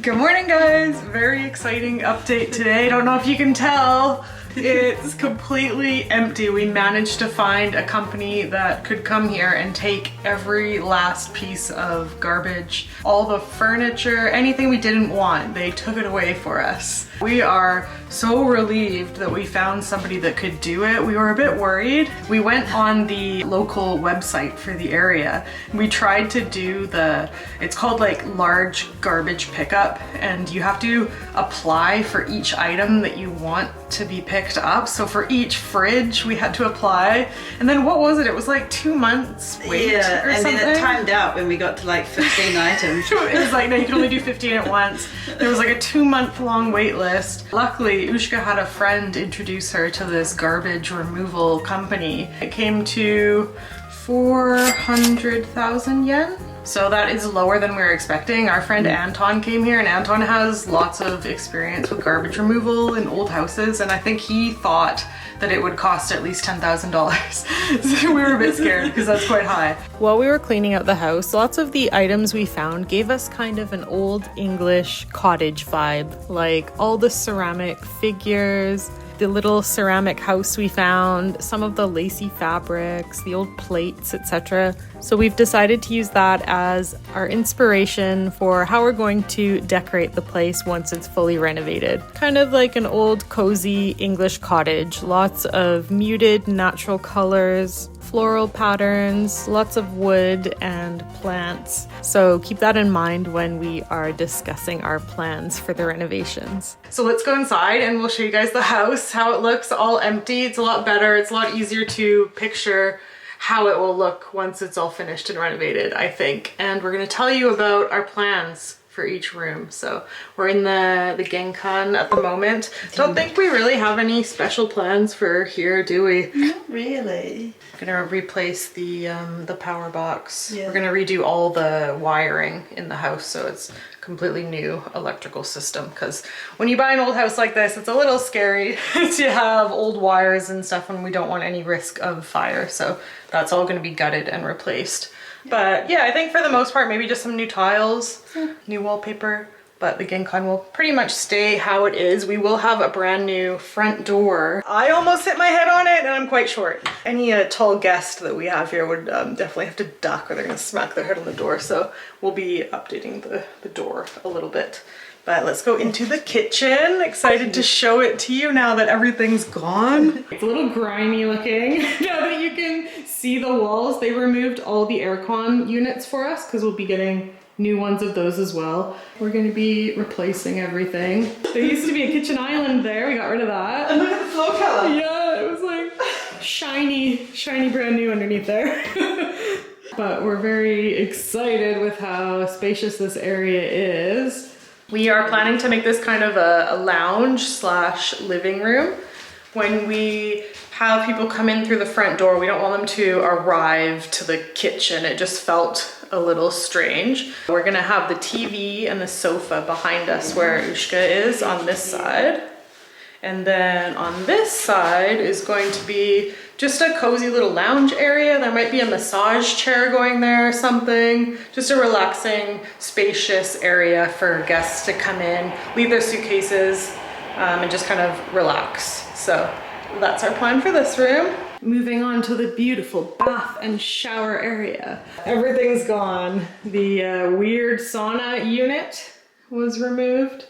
Good morning, guys. Very exciting update today. I don't know if you can tell. It's completely empty. We managed to find a company that could come here and take every last piece of garbage, all the furniture, anything we didn't want, they took it away for us. We are so relieved that we found somebody that could do it. We were a bit worried. We went on the local website for the area. We tried to do it's called like large garbage pickup, and you have to apply for each item that you want to be picked up. So for each fridge we had to apply, and then what was it? It was like 2 months wait or something. Then it timed out when we got to like 15 items. It was like, no, you can only do 15 at once. There was like a 2-month long wait list. Luckily, USHKA had a friend introduce her to this garbage removal company. It came to 400,000 yen. So that is lower than we were expecting. Our friend Anton came here, and Anton has lots of experience with garbage removal in old houses, and I think he thought that it would cost at least $10,000. So we were a bit scared because that's quite high. While we were cleaning out the house, lots of the items we found gave us kind of an old English cottage vibe, like all the ceramic figures, the little ceramic house we found, some of the lacy fabrics, the old plates, etc. So we've decided to use that as our inspiration for how we're going to decorate the place once it's fully renovated. Kind of like an old cozy English cottage, lots of muted natural colors, floral patterns, lots of wood and plants. So keep that in mind when we are discussing our plans for the renovations. So let's go inside and we'll show you guys the house, how it looks all empty. It's a lot better. It's a lot easier to picture how it will look once it's all finished and renovated, I think. And we're gonna tell you about our plans for each room. So we're in the Genkan at the moment. Don't think we really have any special plans for here, do we? Not really. We're gonna replace the power box. Yeah. We're gonna redo all the wiring in the house, so it's completely new electrical system, because when you buy an old house like this, it's a little scary to have old wires and stuff, and we don't want any risk of fire. So that's all gonna be gutted and replaced. But yeah, I think for the most part, maybe just some new tiles, new wallpaper, but the Genkan will pretty much stay how it is. We will have a brand new front door. I almost hit my head on it, and I'm quite short. Any tall guest that we have here would definitely have to duck, or they're gonna smack their head on the door. So we'll be updating the door a little bit. But let's go into the kitchen. Excited to show it to you now that everything's gone. It's a little grimy looking. Now that you can see the walls, they removed all the aircon units for us because we'll be getting new ones of those as well. We're gonna be replacing everything. There used to be a kitchen island there. We got rid of that. And look at the floor color. Yeah, it was like shiny brand new underneath there. But we're very excited with how spacious this area is. We are planning to make this kind of a lounge / living room. When we have people come in through the front door, we don't want them to arrive to the kitchen. It just felt a little strange. We're gonna have the TV and the sofa behind us where USHKA is on this side. And then on this side is going to be just a cozy little lounge area. There might be a massage chair going there or something. Just a relaxing, spacious area for guests to come in, leave their suitcases, and just kind of relax. So that's our plan for this room. Moving on to the beautiful bath and shower area. Everything's gone. The weird sauna unit was removed,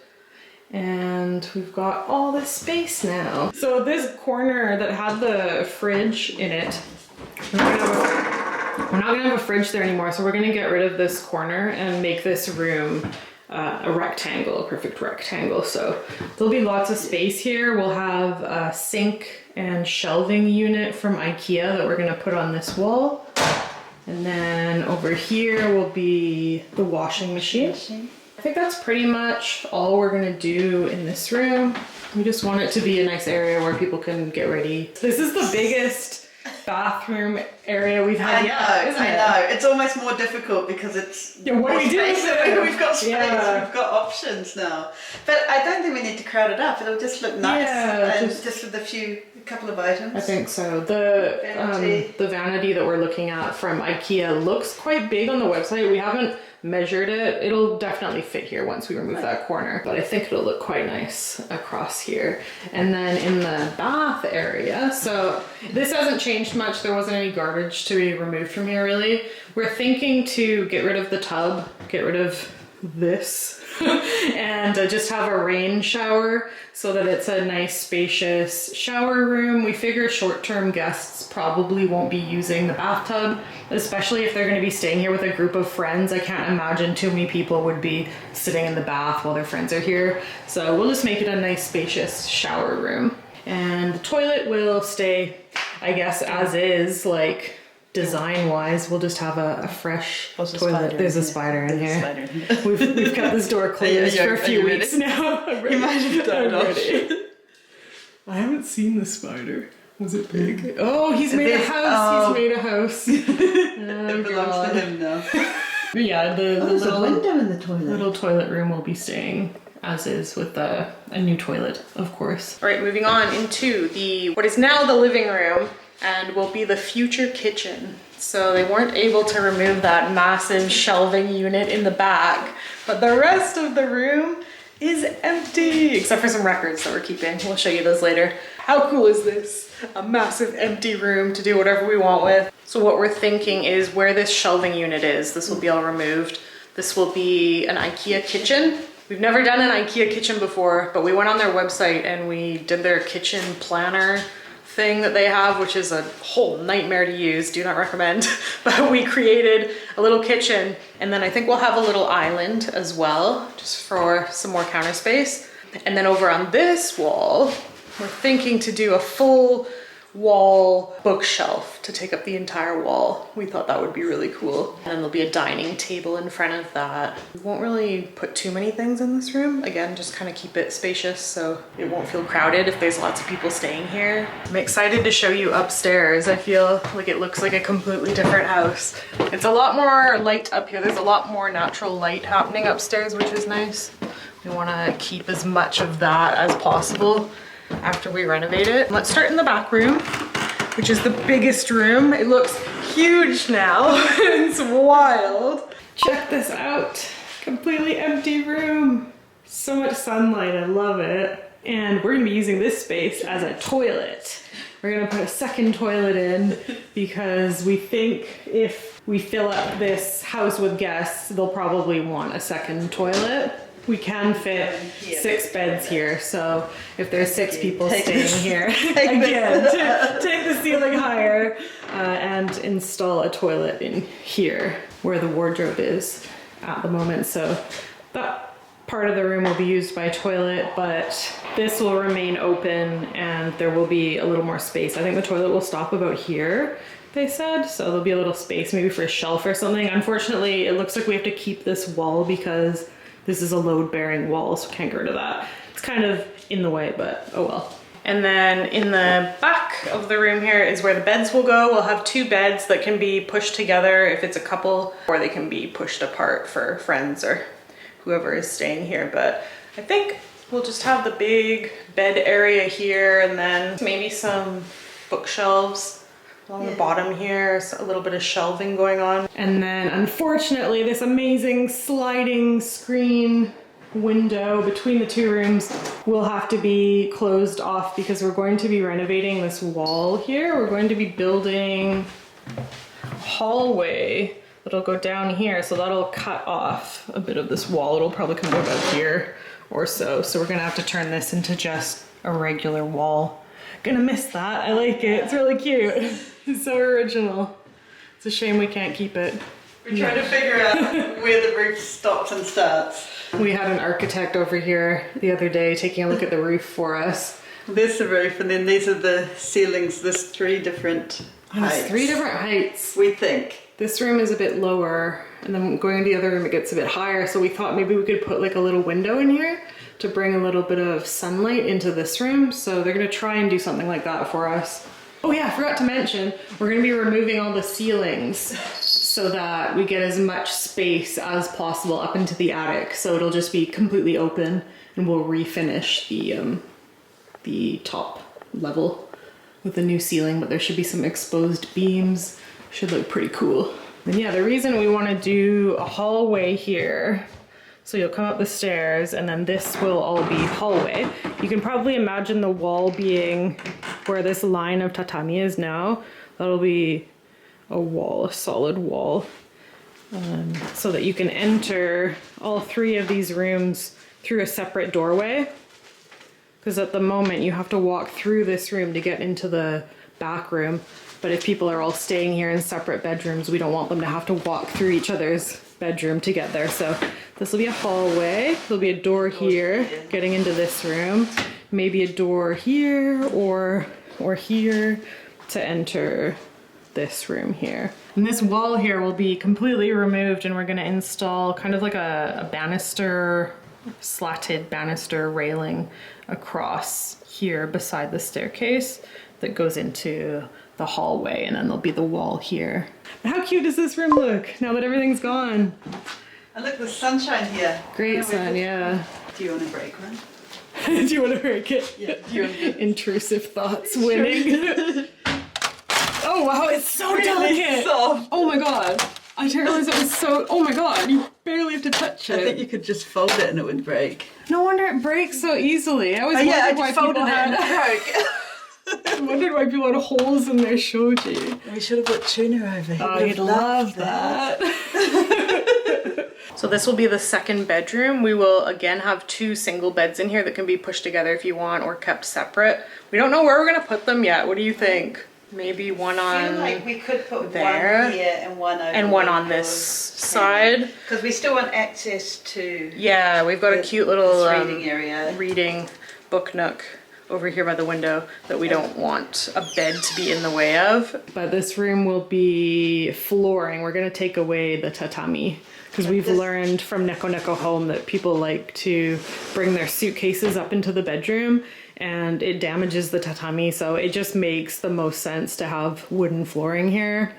and we've got all this space now. So this corner that had the fridge in it, we're not gonna have a fridge there anymore, so we're gonna get rid of this corner and make this room a rectangle, a perfect rectangle. So there'll be lots of space here. We'll have a sink and shelving unit from IKEA that we're gonna put on this wall. And then over here will be the washing machine. I think that's pretty much all we're gonna do in this room. We just want it to be a nice area where people can get ready. This is the biggest bathroom area we've had yet, isn't it? I know. It's almost more difficult because it's what do we do with it? We've got space, Yeah. we've got options now. But I don't think we need to crowd it up. It'll just look nice. Yeah, and just with a couple of items. I think so. The vanity that we're looking at from IKEA looks quite big on the website. We haven't measured it. It'll definitely fit here once we remove that corner, but I think it'll look quite nice across here. And then in the bath area, so this hasn't changed much. There wasn't any garbage to be removed from here really. We're thinking to get rid of the tub, get rid of this, and just have a rain shower so that it's a nice spacious shower room. We figure short-term guests probably won't be using the bathtub, especially if they're going to be staying here with a group of friends. I can't imagine too many people would be sitting in the bath while their friends are here. So we'll just make it a nice spacious shower room. And the toilet will stay, I guess, as is, like design-wise. We'll just have a fresh toilet. There's a spider in here. We've kept this door closed for a few weeks now. I'm ready. You might have died off. I haven't seen the spider. Was it big? Oh, he's made a house. Oh. He's made a house. It belongs to him now. But yeah, the There's a little window in the toilet. little toilet room will be staying as is with a new toilet, of course. All right, moving on into what is now the living room and will be the future kitchen. So they weren't able to remove that massive shelving unit in the back, but the rest of the room is empty, except for some records that we're keeping. We'll show you those later. How cool is this? A massive empty room to do whatever we want with. So what we're thinking is where this shelving unit is, this will be all removed. This will be an IKEA kitchen. We've never done an IKEA kitchen before, but we went on their website and we did their kitchen planner thing that they have, which is a whole nightmare to use, do not recommend. But we created a little kitchen, and then I think we'll have a little island as well, just for some more counter space. And then over on this wall, we're thinking to do a full wall bookshelf to take up the entire wall. We thought that would be really cool. And then there'll be a dining table in front of that. We won't really put too many things in this room. Again, just kind of keep it spacious so it won't feel crowded if there's lots of people staying here. I'm excited to show you upstairs. I feel like it looks like a completely different house. It's a lot more light up here. There's a lot more natural light happening upstairs, which is nice. We want to keep as much of that as possible after we renovate it. Let's start in the back room, which is the biggest room. It looks huge now. It's wild. Check this out. Completely empty room. So much sunlight, I love it. And we're gonna be using this space as a toilet. We're gonna put a second toilet in because we think if we fill up this house with guests, they'll probably want a second toilet. We can fit 6 beds here, so if there's 6 people staying here, again, take the ceiling higher and install a toilet in here where the wardrobe is at the moment. So that part of the room will be used by toilet, but this will remain open and there will be a little more space. I think the toilet will stop about here, they said, so there'll be a little space maybe for a shelf or something. Unfortunately, it looks like we have to keep this wall because this is a load-bearing wall, so can't get rid of that. It's kind of in the way, but oh well. And then in the back of the room here is where the beds will go. We'll have 2 beds that can be pushed together if it's a couple, or they can be pushed apart for friends or whoever is staying here. But I think we'll just have the big bed area here and then maybe some bookshelves along the bottom here, so a little bit of shelving going on. And then unfortunately, this amazing sliding screen window between the 2 rooms will have to be closed off because we're going to be renovating this wall here. We're going to be building a hallway that'll go down here, so that'll cut off a bit of this wall. It'll probably come about here or so. So we're gonna have to turn this into just a regular wall. Gonna miss that. I like it. It's really cute. It's so original. It's a shame we can't keep it. We're trying to figure out where the roof stops and starts. We had an architect over here the other day taking a look at the roof for us. There's the roof, and then these are the ceilings. There's 3 different heights. There's 3 different heights. We think. This room is a bit lower, and then going to the other room it gets a bit higher, so we thought maybe we could put like a little window in here to bring a little bit of sunlight into this room. So they're gonna try and do something like that for us. Oh yeah, I forgot to mention, we're gonna be removing all the ceilings so that we get as much space as possible up into the attic. So it'll just be completely open and we'll refinish the top level with the new ceiling, but there should be some exposed beams. Should look pretty cool. And yeah, the reason we want to do a hallway here, so you'll come up the stairs and then this will all be hallway. You can probably imagine the wall being where this line of tatami is now. That'll be a wall, a solid wall. So that you can enter all three of these rooms through a separate doorway. Because at the moment you have to walk through this room to get into the back room. But if people are all staying here in separate bedrooms, we don't want them to have to walk through each other's bedroom to get there. So this will be a hallway. There'll be a door here getting into this room. Maybe a door here or here to enter this room here. And this wall here will be completely removed and we're going to install kind of like a banister, slatted banister railing across here beside the staircase that goes into the hallway, and then there'll be the wall here. How cute does this room look now that everything's gone? And look, the sunshine here. Great sun, yeah. Do you want to break one? Do you want to break it? Yeah. Do you want to... Intrusive thoughts winning. Oh wow, it's so really delicate. soft. Oh my god. I didn't realize it was so, oh my god, you barely have to touch it. I think you could just fold it and it would break. No wonder it breaks so easily. I always I wondered why just folded people it and had, it broke. I wondered why people had holes in their shoji. We should have put Tuna over here. Oh, you'd love that. So this will be the second bedroom. We will again have two single beds in here that can be pushed together if you want or kept separate. We don't know where we're gonna put them yet. What do you think? Maybe one on I feel like we could put there, one here and one over and one on this side. Because we still want access to... Yeah, we've got a cute little reading area. reading book nook over here by the window that we don't want a bed to be in the way of. But this room will be flooring. We're gonna take away the tatami because we've learned from Neko Neko Home that people like to bring their suitcases up into the bedroom and it damages the tatami, so it just makes the most sense to have wooden flooring here.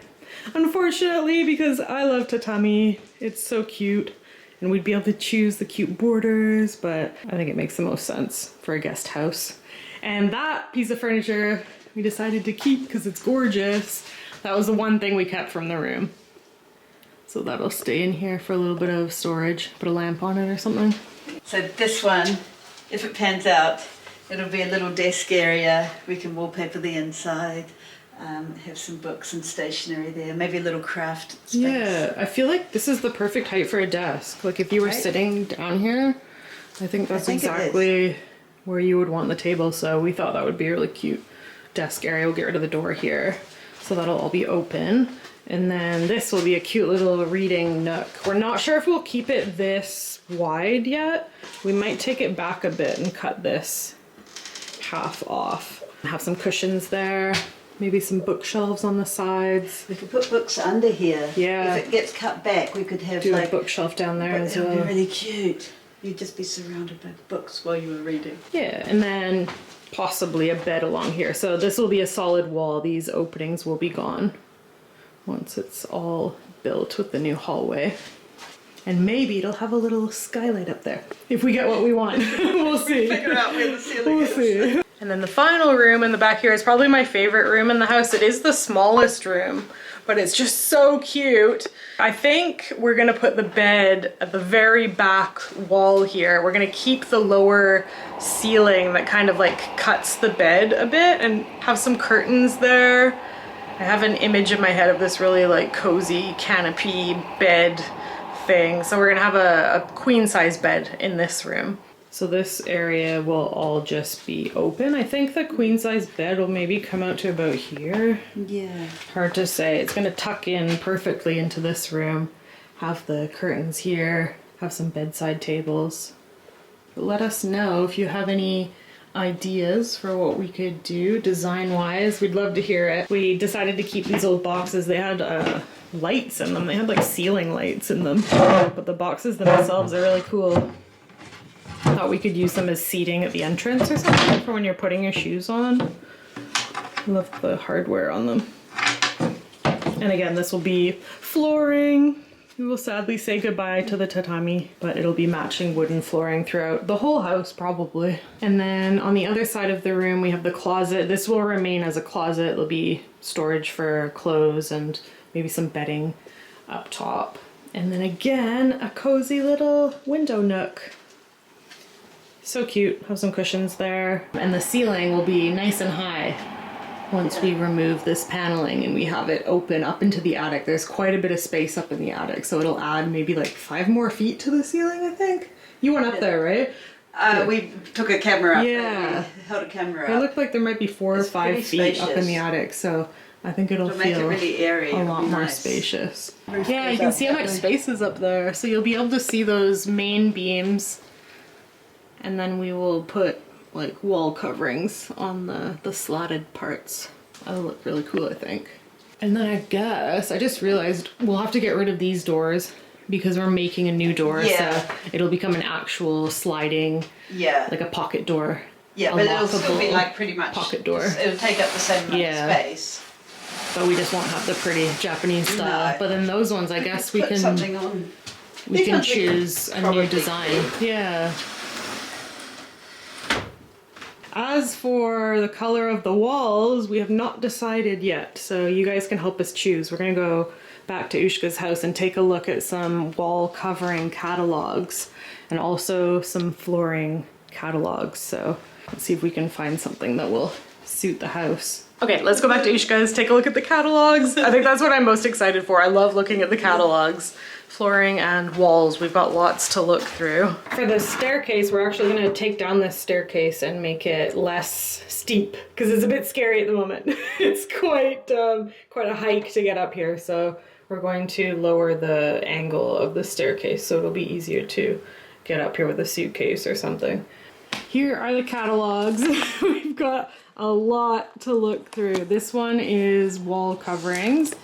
Unfortunately, because I love tatami, it's so cute and we'd be able to choose the cute borders, but I think it makes the most sense for a guest house. And that piece of furniture we decided to keep because it's gorgeous. That was the one thing we kept from the room. So that'll stay in here for a little bit of storage. Put a lamp on it or something. So this one, if it pans out, it'll be a little desk area. We can wallpaper the inside, have some books and stationery there, maybe a little craft space. Yeah, I feel like this is the perfect height for a desk. Like if you were sitting down here, I think that's exactly where you would want the table. So we thought that would be a really cute desk area. We'll get rid of the door here. So that'll all be open. And then this will be a cute little reading nook. We're not sure if we'll keep it this wide yet. We might take it back a bit and cut this half off. Have some cushions there, maybe some bookshelves on the sides. We could put books under here. Yeah. If it gets cut back, we could have a bookshelf down there as well. That would be really cute. You'd just be surrounded by books while you were reading. Yeah, and then possibly a bed along here. So this will be a solid wall. These openings will be gone once it's all built with the new hallway. And maybe it'll have a little skylight up there. If we get what we want. We'll see. Figure out where the ceiling is. See. And then the final room in the back here is probably my favorite room in the house. It is the smallest room, but it's just so cute. I think we're gonna put the bed at the very back wall here. We're gonna keep the lower ceiling that kind of like cuts the bed a bit and have some curtains there. I have an image in my head of this really like cozy canopy bed thing. So we're gonna have a queen size bed in this room. So this area will all just be open. I think the queen size bed will maybe come out to about here. Yeah. Hard to say. It's gonna tuck in perfectly into this room. Have the curtains here, have some bedside tables. But let us know if you have any ideas for what we could do design wise. We'd love to hear it. We decided to keep these old boxes. They had lights in them. They had like ceiling lights in them, but the boxes themselves are really cool. Thought we could use them as seating at the entrance or something for when you're putting your shoes on. Love the hardware on them. And again, this will be flooring. We will sadly say goodbye to the tatami, but it'll be matching wooden flooring throughout the whole house probably. And then on the other side of the room, we have the closet. This will remain as a closet. It'll be storage for clothes and maybe some bedding. up top. And then again, a cozy little window nook. So cute, have some cushions there. And the ceiling will be nice and high once we remove this paneling and we have it open up into the attic. There's quite a bit of space up in the attic, so it'll add maybe like 5 more feet to the ceiling, I think. You went up there, right? We took a camera up. Yeah. We held a camera up. It looked like there might be 4 or 5 feet up in the attic, so I think it'll make it feel really airy. a lot more spacious. Yeah, you can see how much space is up there, so you'll be able to see those main beams. And then we will put like wall coverings on the slatted parts. That'll look really cool, I think. And then I guess, I just realized we'll have to get rid of these doors because we're making a new door, so it'll become an actual sliding, like a pocket door. Yeah, but it'll still be like pretty much pocket door. It'll take up the same amount of space. But we just won't have the pretty Japanese style. No. But then those ones, I guess we can something on. We can choose a new design. Yeah. As for the color of the walls, we have not decided yet, so you guys can help us choose. We're gonna go back to USHKA's house and take a look at some wall covering catalogs and also some flooring catalogs. So let's see if we can find something that will suit the house. Okay, let's go back to USHKA's, take a look at the catalogs. I think that's what I'm most excited for. I love looking at the catalogs. Flooring and walls, we've got lots to look through. For the staircase, we're actually gonna take down this staircase and make it less steep because it's a bit scary at the moment. It's quite a hike to get up here, so we're going to lower the angle of the staircase so it'll be easier to get up here with a suitcase or something. Here are the catalogs. We've got a lot to look through. This one is wall coverings.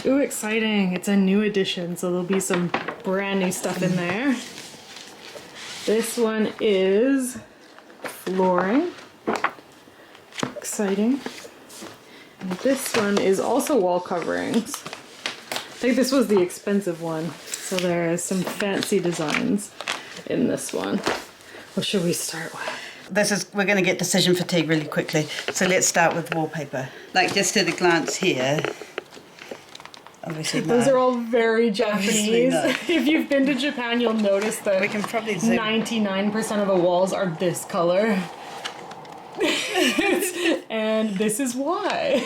Ooh, exciting. It's a new edition, so there'll be some brand new stuff in there. This one is flooring. Exciting. And this one is also wall coverings. I think this was the expensive one, so there is some fancy designs in this one. What should we start with? We're going to get decision fatigue really quickly, so let's start with wallpaper. Like just at a glance here, obviously those are all very Japanese. If you've been to Japan, you'll notice that we can probably zoom. 99% of the walls are this color. And this is why.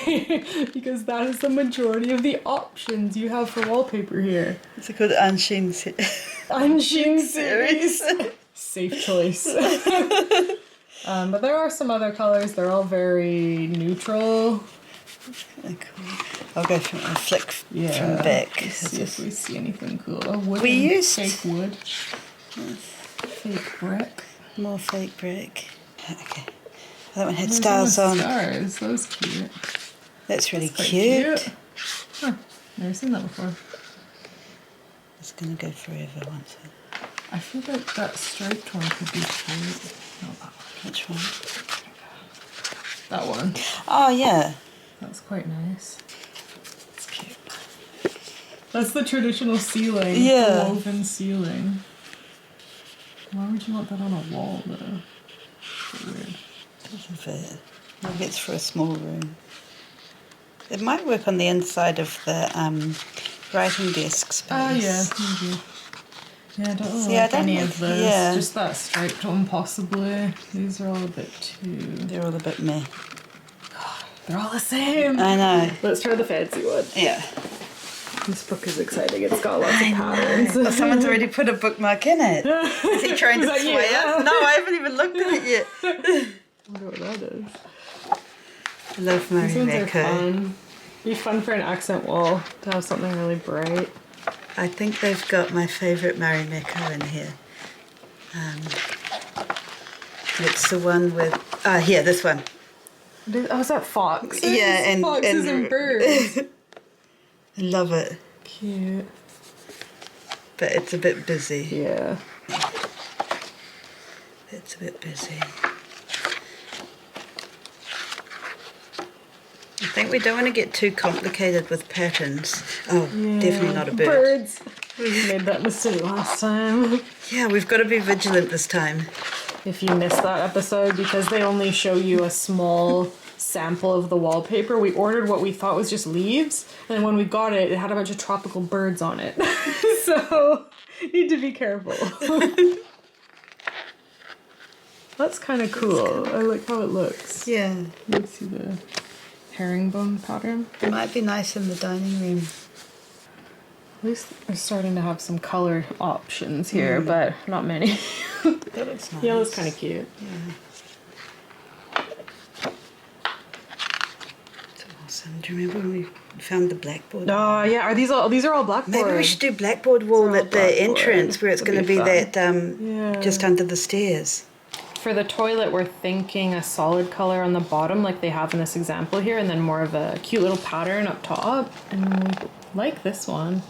Because that is the majority of the options you have for wallpaper here. It's called Anshin series. Safe choice. But there are some other colors. They're all very neutral. Cool. I'll go from a flick from the back. Let's see if we see anything cool. We used fake wood. Fake brick. More fake brick. Okay. That one had stars on. Stars. That was cute. That's really cute. Huh. Never seen that before. It's gonna go forever once. I feel like that striped one could be cute. Not that one. Which one? That one. Oh yeah. That's quite nice. It's cute. That's the traditional ceiling. Yeah. The woven ceiling. Why would you want that on a wall though? So weird. Doesn't fit. Maybe it's for a small room. It might work on the inside of the writing desk space. Oh yeah, maybe. Yeah, I don't like any of those. Yeah. Just that striped one possibly. These are all a bit too... They're all a bit meh. God, they're all the same. I know. Let's try the fancy one. Yeah. This book is exciting. It's got lots of patterns. Well, someone's already put a bookmark in it. Is he trying to sway us? No, I haven't even looked at it yet. I wonder what that is. I love Mary These ones are fun. Be fun for an accent wall to have something really bright. I think they've got my favourite Marimekko in here. It's the one with... here, this one. Oh, is that foxes? Yeah, and... Foxes and birds. I love it. Cute. But it's a bit busy. Yeah. It's a bit busy. I think we don't want to get too complicated with patterns. Oh, yeah. Definitely not a bird. Birds. We made that mistake last time. Yeah, we've got to be vigilant this time. If you missed that episode, because they only show you a small sample of the wallpaper, we ordered what we thought was just leaves, and then when we got it, it had a bunch of tropical birds on it. So, need to be careful. That's kind of cool. I like how it looks. Yeah. You can see the herringbone pattern. It might be nice in the dining room. At least we're starting to have some color options here, but not many. That looks nice. Yellow's kind of cute. Yeah. That's awesome. Do you remember when we found the blackboard? Oh yeah, these are all blackboard. Maybe we should do blackboard wall all at the blackboard. entrance where it's That'd going to be be that Yeah. just under the stairs. For the toilet, we're thinking a solid color on the bottom like they have in this example here, and then more of a cute little pattern up top. And we like this one.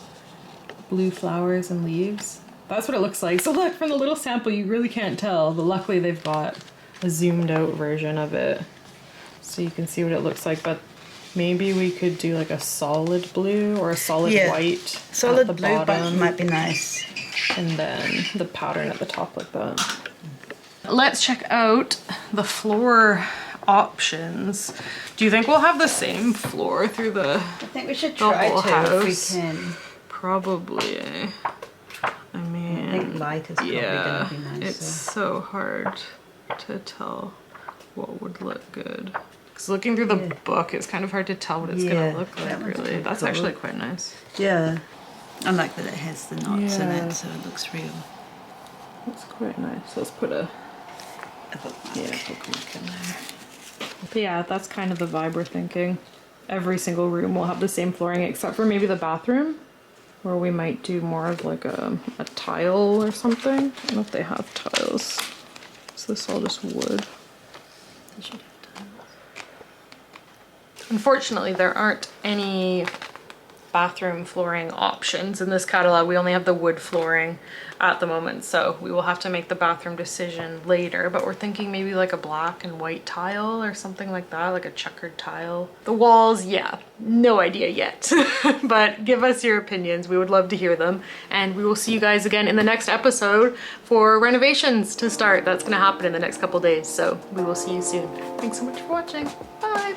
Blue flowers and leaves. That's what it looks like. So look, from the little sample you really can't tell, but luckily they've got a zoomed out version of it so you can see what it looks like. But maybe we could do like a solid blue or a solid white Solid at the blue bottom, might be nice. and then the pattern at the top like that. Let's check out the floor options. Do you think we'll have the same floor through the I think we should the try whole to house? if we can. Probably. I mean, I think light is probably going to be nicer. It's so hard to tell what would look good. Because looking through the book, it's kind of hard to tell what it's going to look like, that one's really. pretty That's cool. actually quite nice. Yeah. I like that it has the knots in Yeah. it, so it looks real. That's quite nice. Let's put a bookmark in there. But yeah, that's kind of the vibe we're thinking. Every single room will have the same flooring except for maybe the bathroom, where we might do more of like a tile or something. I don't know if they have tiles. Is this all just wood? They should have done. Unfortunately, there aren't any bathroom flooring options in this catalog. We only have the wood flooring at the moment, so we will have to make the bathroom decision later, but we're thinking maybe like a black and white tile or something like that, like a checkered tile. The walls, yeah, no idea yet. But give us your opinions. We would love to hear them, and we will see you guys again in the next episode for renovations to start. That's going to happen in the next couple days, so we will see you soon. Thanks so much for watching. Bye.